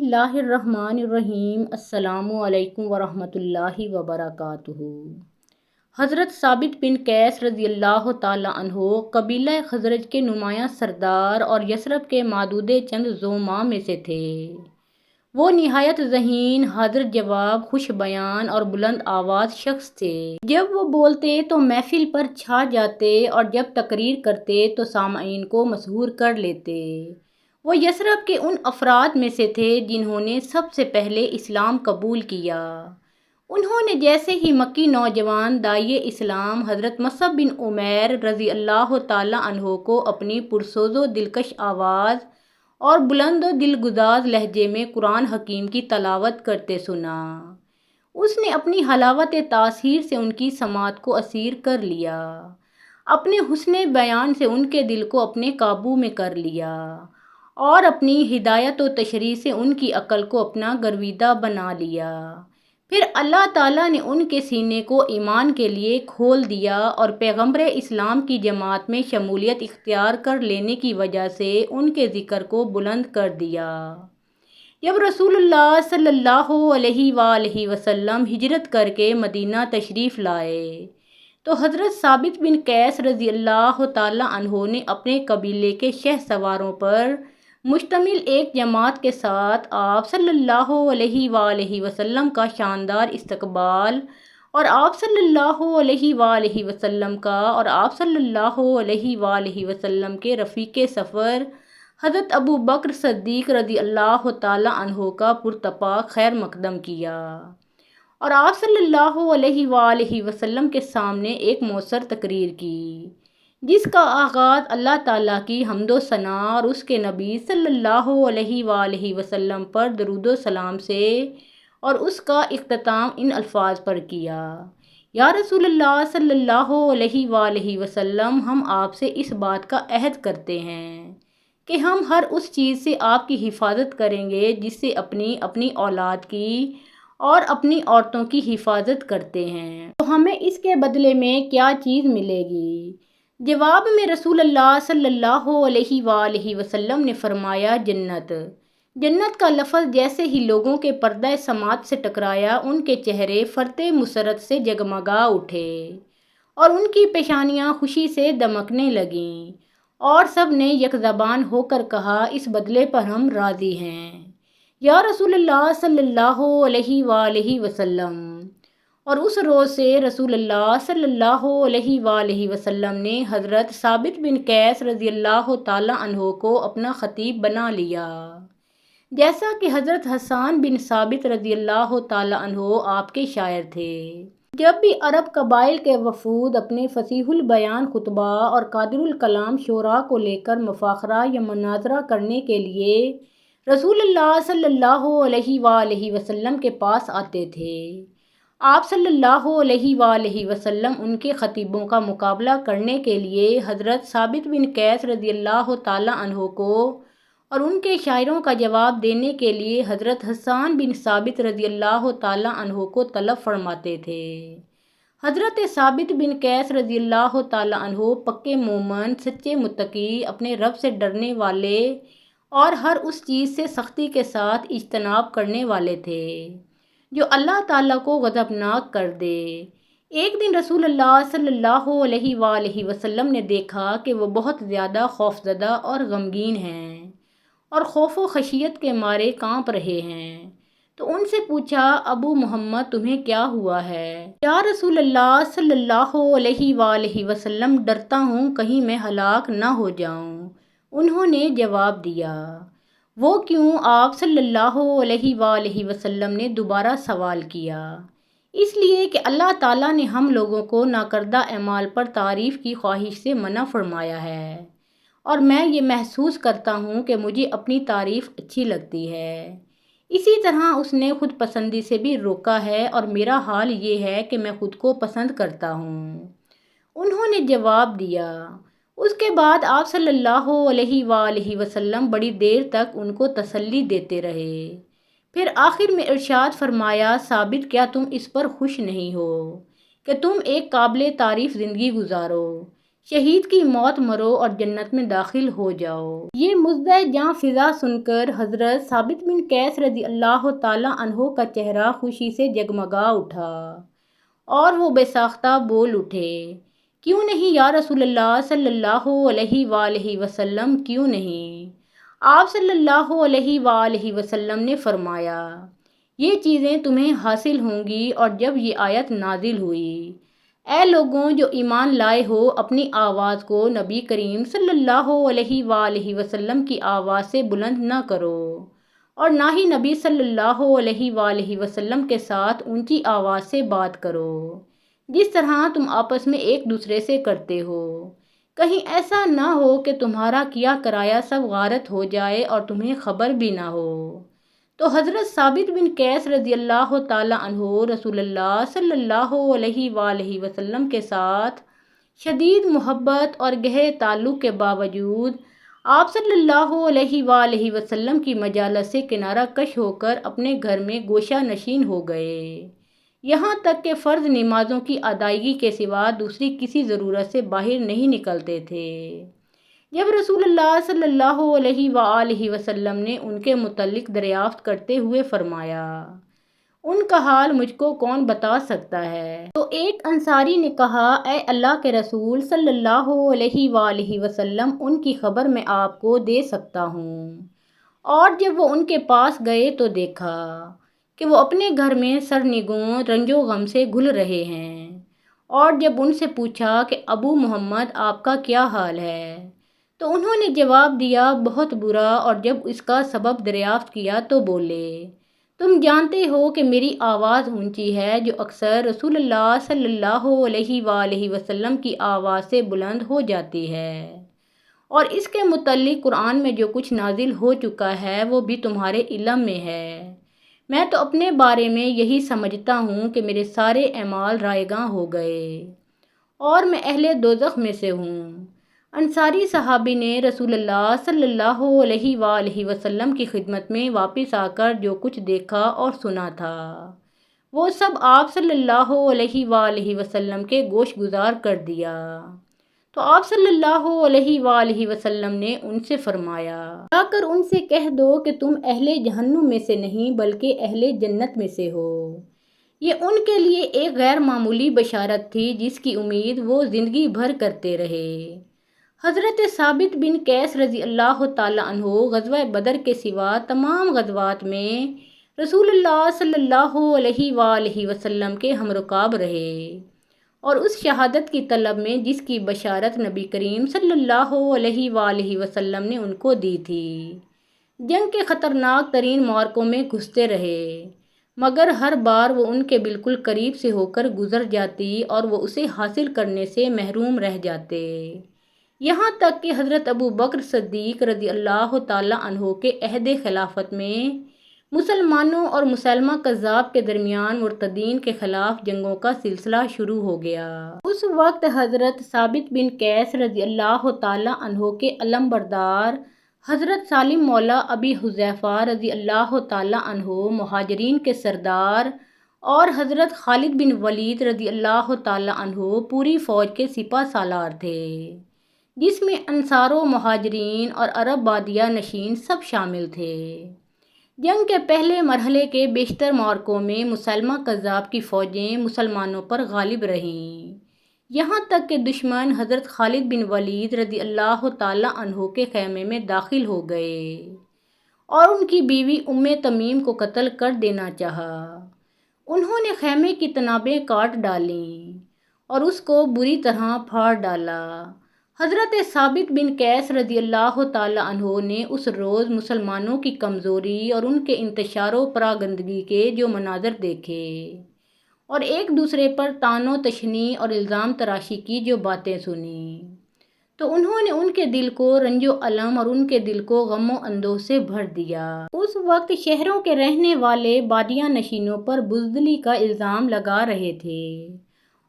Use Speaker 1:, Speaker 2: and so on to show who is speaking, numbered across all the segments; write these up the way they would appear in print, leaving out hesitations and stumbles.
Speaker 1: اللہ الرحمن الرحیم۔ السلام علیکم ورحمۃ اللہ وبرکاتہ۔ حضرت ثابت بن قیس رضی اللہ تعالیٰ عنہ قبیلہ خزرج کے نمایاں سردار اور یثرب کے معدود چند زعماء میں سے تھے۔ وہ نہایت ذہین، حاضر جواب، خوش بیان اور بلند آواز شخص تھے۔ جب وہ بولتے تو محفل پر چھا جاتے اور جب تقریر کرتے تو سامعین کو مسحور کر لیتے۔ وہ یثرب کے ان افراد میں سے تھے جنہوں نے سب سے پہلے اسلام قبول کیا۔ انہوں نے جیسے ہی مکی نوجوان داعیِ اسلام حضرت مصعب بن عمیر رضی اللہ تعالیٰ عنہ کو اپنی پرسوز و دلکش آواز اور بلند و دلگداز لہجے میں قرآن حکیم کی تلاوت کرتے سنا، اس نے اپنی حلاوت تاثیر سے ان کی سماعت کو اسیر کر لیا، اپنے حسن بیان سے ان کے دل کو اپنے قابو میں کر لیا اور اپنی ہدایت و تشریح سے ان کی عقل کو اپنا گرویدہ بنا لیا۔ پھر اللہ تعالیٰ نے ان کے سینے کو ایمان کے لیے کھول دیا اور پیغمبر اسلام کی جماعت میں شمولیت اختیار کر لینے کی وجہ سے ان کے ذکر کو بلند کر دیا۔ جب رسول اللہ صلی اللہ علیہ وآلہ وسلم ہجرت کر کے مدینہ تشریف لائے تو حضرت ثابت بن قیس رضی اللہ تعالیٰ عنہ نے اپنے قبیلے کے شہ سواروں پر مشتمل ایک جماعت کے ساتھ آپ صلی اللہ علیہ وآلہ وسلم کا شاندار استقبال اور آپ صلی اللہ علیہ وآلہ وسلم کا اور آپ صلی اللہ علیہ وآلہ وسلم کے رفیق سفر حضرت ابو بکر صدیق رضی اللہ تعالیٰ عنہ کا پرتپاک خیر مقدم کیا اور آپ صلی اللہ علیہ وآلہ وسلم کے سامنے ایک مؤثر تقریر کی، جس کا آغاز اللہ تعالیٰ کی حمد و ثنا اور اس کے نبی صلی اللہ علیہ وآلہ وسلم پر درود و سلام سے اور اس کا اختتام ان الفاظ پر کیا: یا رسول اللہ صلی اللہ علیہ وآلہ وسلم، ہم آپ سے اس بات کا عہد کرتے ہیں کہ ہم ہر اس چیز سے آپ کی حفاظت کریں گے جس سے اپنی اولاد کی اور اپنی عورتوں کی حفاظت کرتے ہیں، تو ہمیں اس کے بدلے میں کیا چیز ملے گی؟ جواب میں رسول اللہ صلی اللہ علیہ وآلہ وسلم نے فرمایا: جنت۔ جنت کا لفظ جیسے ہی لوگوں کے پردہ سماعت سے ٹکرایا، ان کے چہرے فرط مسرت سے جگمگا اٹھے اور ان کی پیشانیاں خوشی سے دمکنے لگیں اور سب نے یک زبان ہو کر کہا: اس بدلے پر ہم راضی ہیں یا رسول اللہ صلی اللہ علیہ وآلہ وسلم۔ اور اس روز سے رسول اللہ صلی اللہ علیہ وآلہ وسلم نے حضرت ثابت بن قیس رضی اللہ تعالیٰ عنہ کو اپنا خطیب بنا لیا، جیسا کہ حضرت حسان بن ثابت رضی اللہ تعالیٰ عنہ آپ کے شاعر تھے۔ جب بھی عرب قبائل کے وفود اپنے فصیح البیان خطبہ اور قادر الکلام شعراء کو لے کر مفاخرہ یا مناظرہ کرنے کے لیے رسول اللہ صلی اللہ علیہ وآلہ وسلم کے پاس آتے تھے، آپ صلی اللہ علیہ وآلہ وسلم ان کے خطیبوں کا مقابلہ کرنے کے لیے حضرت ثابت بن قیس رضی اللہ تعالیٰ عنہ کو اور ان کے شاعروں کا جواب دینے کے لیے حضرت حسان بن ثابت رضی اللہ تعالیٰ عنہ کو طلب فرماتے تھے۔ حضرت ثابت بن قیس رضی اللہ تعالیٰ عنہ پکے مومن، سچے متقی، اپنے رب سے ڈرنے والے اور ہر اس چیز سے سختی کے ساتھ اجتناب کرنے والے تھے جو اللہ تعالیٰ کو غضبناک کر دے۔ ایک دن رسول اللہ صلی اللہ علیہ وآلہ وسلم نے دیکھا کہ وہ بہت زیادہ خوفزدہ اور غمگین ہیں اور خوف و خشیت کے مارے کانپ رہے ہیں، تو ان سے پوچھا: ابو محمد، تمہیں کیا ہوا ہے؟ یا رسول اللہ صلی اللہ علیہ وآلہ وسلم، ڈرتا ہوں کہیں میں ہلاک نہ ہو جاؤں۔ انہوں نے جواب دیا: وہ کیوں؟ آپ صلی اللہ علیہ وآلہ وسلم نے دوبارہ سوال کیا: اس لیے کہ اللہ تعالیٰ نے ہم لوگوں کو ناکردہ اعمال پر تعریف کی خواہش سے منع فرمایا ہے اور میں یہ محسوس کرتا ہوں کہ مجھے اپنی تعریف اچھی لگتی ہے، اسی طرح اس نے خود پسندی سے بھی روکا ہے اور میرا حال یہ ہے کہ میں خود کو پسند کرتا ہوں۔ انہوں نے جواب دیا۔ اس کے بعد آپ صلی اللہ علیہ وآلہ وسلم بڑی دیر تک ان کو تسلی دیتے رہے، پھر آخر میں ارشاد فرمایا: ثابت، کیا تم اس پر خوش نہیں ہو کہ تم ایک قابل تعریف زندگی گزارو؟ شہید کی موت مرو اور جنت میں داخل ہو جاؤ۔ یہ مژدہ جاں فضا سن کر حضرت ثابت بن قیس رضی اللہ تعالیٰ عنہ کا چہرہ خوشی سے جگمگا اٹھا اور وہ بے ساختہ بول اٹھے، کیوں نہیں یا رسول اللہ صلی اللہ علیہ وآلہ وسلم، کیوں نہیں؟ آپ صلی اللہ علیہ وآلہ وسلم نے فرمایا، یہ چیزیں تمہیں حاصل ہوں گی۔ اور جب یہ آیت نازل ہوئی، اے لوگوں جو ایمان لائے ہو، اپنی آواز کو نبی کریم صلی اللہ علیہ وآلہ وسلم کی آواز سے بلند نہ کرو، اور نہ ہی نبی صلی اللہ علیہ وآلہ وسلم کے ساتھ اونچی آواز سے بات کرو، جس طرح تم آپس میں ایک دوسرے سے کرتے ہو، کہیں ایسا نہ ہو کہ تمہارا کیا کرایا سب غارت ہو جائے اور تمہیں خبر بھی نہ ہو۔ تو حضرت ثابت بن قیس رضی اللہ تعالیٰ عنہ رسول اللہ صلی اللہ علیہ وآلہ وسلم کے ساتھ شدید محبت اور گہرے تعلق کے باوجود آپ صلی اللہ علیہ وآلہ وسلم کی مجالس سے کنارہ کش ہو کر اپنے گھر میں گوشہ نشین ہو گئے، یہاں تک کہ فرض نمازوں کی ادائیگی کے سوا دوسری کسی ضرورت سے باہر نہیں نکلتے تھے۔ جب رسول اللہ صلی اللہ علیہ وآلہ وسلم نے ان کے متعلق دریافت کرتے ہوئے فرمایا، ان کا حال مجھ کو کون بتا سکتا ہے؟ تو ایک انصاری نے کہا، اے اللہ کے رسول صلی اللہ علیہ وآلہ وسلم، ان کی خبر میں آپ کو دے سکتا ہوں۔ اور جب وہ ان کے پاس گئے تو دیکھا کہ وہ اپنے گھر میں سرنگوں رنج و غم سے گھل رہے ہیں، اور جب ان سے پوچھا کہ ابو محمد آپ کا کیا حال ہے، تو انہوں نے جواب دیا، بہت برا، اور جب اس کا سبب دریافت کیا تو بولے، تم جانتے ہو کہ میری آواز اونچی ہے جو اکثر رسول اللہ صلی اللہ علیہ وآلہ وسلم کی آواز سے بلند ہو جاتی ہے، اور اس کے متعلق قرآن میں جو کچھ نازل ہو چکا ہے وہ بھی تمہارے علم میں ہے۔ میں تو اپنے بارے میں یہی سمجھتا ہوں کہ میرے سارے اعمال رائگاں ہو گئے اور میں اہل دوزخ میں سے ہوں۔ انصاری صحابی نے رسول اللہ صلی اللہ علیہ وآلہ وسلم کی خدمت میں واپس آ کر جو کچھ دیکھا اور سنا تھا وہ سب آپ صلی اللہ علیہ وآلہ وسلم کے گوش گزار کر دیا۔ تو آپ صلی اللہ علیہ وآلہ وسلم نے ان سے فرمایا، جا کر ان سے کہہ دو کہ تم اہل جہنم میں سے نہیں بلکہ اہل جنت میں سے ہو۔ یہ ان کے لیے ایک غیر معمولی بشارت تھی جس کی امید وہ زندگی بھر کرتے رہے۔ حضرت ثابت بن قیس رضی اللہ تعالیٰ عنہ غزوہ بدر کے سوا تمام غزوات میں رسول اللہ صلی اللہ علیہ وآلہ وسلم کے ہم رکاب رہے، اور اس شہادت کی طلب میں جس کی بشارت نبی کریم صلی اللہ علیہ وآلہ وسلم نے ان کو دی تھی، جنگ کے خطرناک ترین معرکوں میں گھستے رہے، مگر ہر بار وہ ان کے بالکل قریب سے ہو کر گزر جاتی اور وہ اسے حاصل کرنے سے محروم رہ جاتے، یہاں تک کہ حضرت ابو بکر صدیق رضی اللہ تعالیٰ عنہ کے عہد خلافت میں مسلمانوں اور مسلمہ کذاب کے درمیان مرتدین کے خلاف جنگوں کا سلسلہ شروع ہو گیا۔ اس وقت حضرت ثابت بن قیس رضی اللہ تعالیٰ عنہ کے علم بردار حضرت سالم مولا ابی حذیفہ رضی اللہ تعالیٰ عنہ مہاجرین کے سردار اور حضرت خالد بن ولید رضی اللہ تعالیٰ عنہ پوری فوج کے سپہ سالار تھے، جس میں انصار و مہاجرین اور عرب بادیہ نشین سب شامل تھے۔ جنگ کے پہلے مرحلے کے بیشتر معرکوں میں مسلمہ کذاب کی فوجیں مسلمانوں پر غالب رہیں، یہاں تک کہ دشمن حضرت خالد بن ولید رضی اللہ تعالیٰ عنہ کے خیمے میں داخل ہو گئے اور ان کی بیوی ام تمیم کو قتل کر دینا چاہا۔ انہوں نے خیمے کی تنابیں کاٹ ڈالیں اور اس کو بری طرح پھاڑ ڈالا۔ حضرت ثابت بن قیس رضی اللہ تعالیٰ عنہ نے اس روز مسلمانوں کی کمزوری اور ان کے انتشار و پراگندگی کے جو مناظر دیکھے اور ایک دوسرے پر طعن و تشنیع اور الزام تراشی کی جو باتیں سنیں، تو انہوں نے ان کے دل کو رنج و الم اور ان کے دل کو غم و اندوہ سے بھر دیا۔ اس وقت شہروں کے رہنے والے بادیہ نشینوں پر بزدلی کا الزام لگا رہے تھے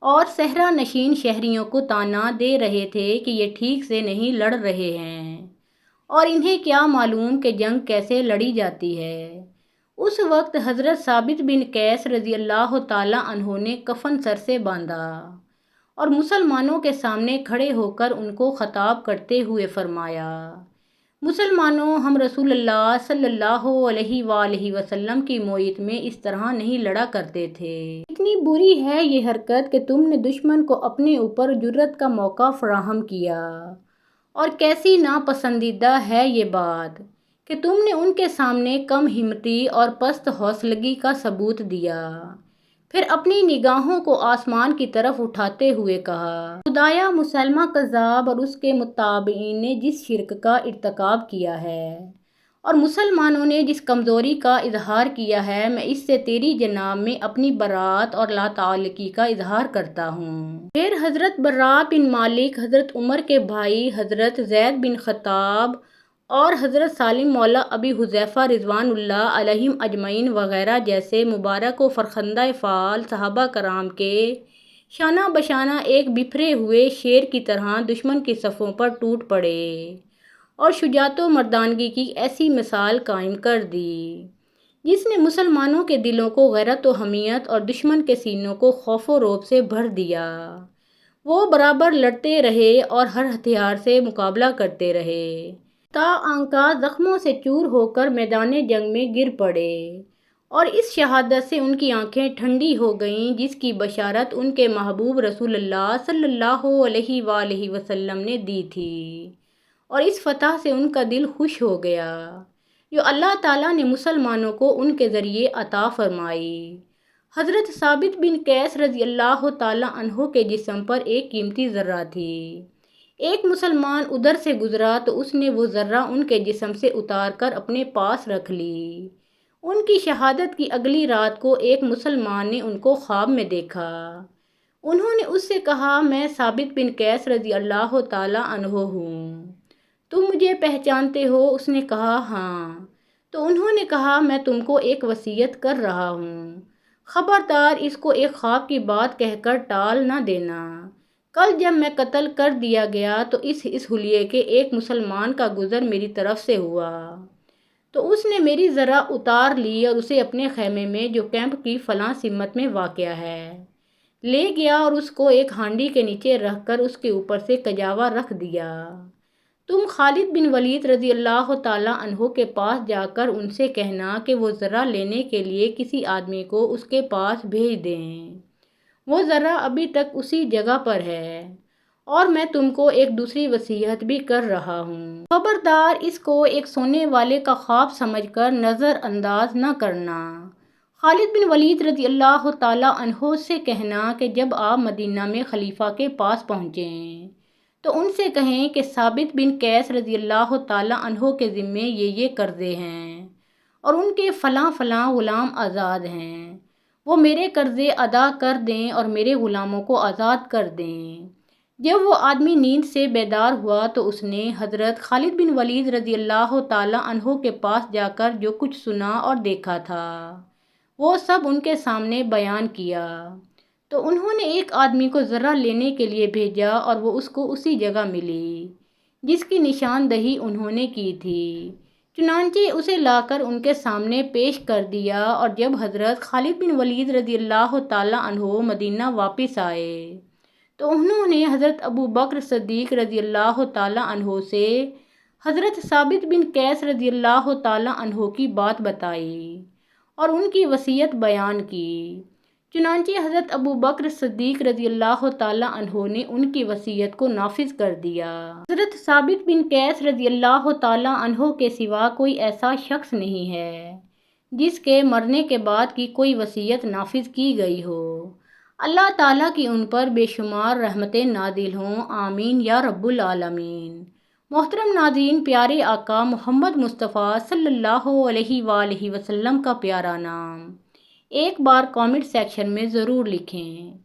Speaker 1: اور صحرا نشین شہریوں کو طعنہ دے رہے تھے کہ یہ ٹھیک سے نہیں لڑ رہے ہیں اور انہیں کیا معلوم کہ جنگ کیسے لڑی جاتی ہے۔ اس وقت حضرت ثابت بن قیس رضی اللہ تعالیٰ عنہ نے کفن سر سے باندھا اور مسلمانوں کے سامنے کھڑے ہو کر ان کو خطاب کرتے ہوئے فرمایا، مسلمانوں، ہم رسول اللہ صلی اللہ علیہ وآلہ وسلم کی معیت میں اس طرح نہیں لڑا کرتے تھے۔ اتنی بری ہے یہ حرکت کہ تم نے دشمن کو اپنے اوپر جرأت کا موقع فراہم کیا، اور کیسی ناپسندیدہ ہے یہ بات کہ تم نے ان کے سامنے کم ہمتی اور پست حوصلگی کا ثبوت دیا۔ پھر اپنی نگاہوں کو آسمان کی طرف اٹھاتے ہوئے کہا، خدایا، مسیلمہ کذاب اور اس کے متبعین نے جس شرک کا ارتکاب کیا ہے اور مسلمانوں نے جس کمزوری کا اظہار کیا ہے، میں اس سے تیری جناب میں اپنی برات اور لا تعلقی کا اظہار کرتا ہوں۔ پھر حضرت برا بن مالک، حضرت عمر کے بھائی حضرت زید بن خطاب اور حضرت سالم مولا ابی حذیفہ رضوان اللہ علیہم اجمعین وغیرہ جیسے مبارک و فرخندہ فعال صحابہ کرام کے شانہ بشانہ ایک بپھرے ہوئے شیر کی طرح دشمن کی صفوں پر ٹوٹ پڑے اور شجاعت و مردانگی کی ایسی مثال قائم کر دی جس نے مسلمانوں کے دلوں کو غیرت و حمیت اور دشمن کے سینوں کو خوف و رعب سے بھر دیا۔ وہ برابر لڑتے رہے اور ہر ہتھیار سے مقابلہ کرتے رہے تا آنکا زخموں سے چور ہو کر میدان جنگ میں گر پڑے، اور اس شہادت سے ان کی آنکھیں ٹھنڈی ہو گئیں جس کی بشارت ان کے محبوب رسول اللہ صلی اللہ علیہ وآلہ وسلم نے دی تھی، اور اس فتح سے ان کا دل خوش ہو گیا جو اللہ تعالیٰ نے مسلمانوں کو ان کے ذریعے عطا فرمائی۔ حضرت ثابت بن قیس رضی اللہ تعالیٰ عنہ کے جسم پر ایک قیمتی ذرہ تھی۔ ایک مسلمان ادھر سے گزرا تو اس نے وہ ذرہ ان کے جسم سے اتار کر اپنے پاس رکھ لی۔ ان کی شہادت کی اگلی رات کو ایک مسلمان نے ان کو خواب میں دیکھا۔ انہوں نے اس سے کہا، میں ثابت بن قیس رضی اللہ تعالیٰ عنہ ہوں، تم مجھے پہچانتے ہو؟ اس نے کہا، ہاں۔ تو انہوں نے کہا، میں تم کو ایک وصیت کر رہا ہوں، خبردار اس کو ایک خواب کی بات کہہ کر ٹال نہ دینا۔ کل جب میں قتل کر دیا گیا تو اس حلیے کے ایک مسلمان کا گزر میری طرف سے ہوا، تو اس نے میری ذرہ اتار لی اور اسے اپنے خیمے میں جو کیمپ کی فلاں سمت میں واقع ہے لے گیا اور اس کو ایک ہانڈی کے نیچے رکھ کر اس کے اوپر سے کجاوا رکھ دیا۔ تم خالد بن ولید رضی اللہ تعالیٰ عنہ کے پاس جا کر ان سے کہنا کہ وہ ذرہ لینے کے لیے کسی آدمی کو اس کے پاس بھیج دیں، وہ ذرہ ابھی تک اسی جگہ پر ہے، اور میں تم کو ایک دوسری وصیت بھی کر رہا ہوں، خبردار اس کو ایک سونے والے کا خواب سمجھ کر نظر انداز نہ کرنا۔ خالد بن ولید رضی اللہ تعالیٰ عنہ سے کہنا کہ جب آپ مدینہ میں خلیفہ کے پاس پہنچیں تو ان سے کہیں کہ ثابت بن قیس رضی اللہ تعالیٰ عنہ کے ذمے یہ قرضے ہیں اور ان کے فلاں فلاں غلام آزاد ہیں، وہ میرے قرضے ادا کر دیں اور میرے غلاموں کو آزاد کر دیں۔ جب وہ آدمی نیند سے بیدار ہوا تو اس نے حضرت خالد بن ولید رضی اللہ تعالیٰ عنہ کے پاس جا کر جو کچھ سنا اور دیکھا تھا وہ سب ان کے سامنے بیان کیا۔ تو انہوں نے ایک آدمی کو ذرہ لینے کے لیے بھیجا اور وہ اس کو اسی جگہ ملی جس کی نشاندہی انہوں نے کی تھی، چنانچہ اسے لا کر ان کے سامنے پیش کر دیا۔ اور جب حضرت خالد بن ولید رضی اللہ تعالیٰ عنہ مدینہ واپس آئے تو انہوں نے حضرت ابو بکر صدیق رضی اللہ تعالیٰ عنہ سے حضرت ثابت بن قیس رضی اللہ تعالیٰ عنہ کی بات بتائی اور ان کی وصیت بیان کی۔ چنانچہ حضرت ابو بکر صدیق رضی اللہ تعالیٰ عنہ نے ان کی وصیت کو نافذ کر دیا۔ حضرت ثابت بن قیس رضی اللہ تعالیٰ عنہ کے سوا کوئی ایسا شخص نہیں ہے جس کے مرنے کے بعد کی کوئی وصیت نافذ کی گئی ہو۔ اللہ تعالیٰ کی ان پر بے شمار رحمتیں نازل ہوں، آمین یا رب العالمین۔ محترم ناظرین، پیارے آقا محمد مصطفیٰ صلی اللہ علیہ وآلہ وسلم کا پیارا نام ایک بار کامنٹ سیکشن میں ضرور لکھیں۔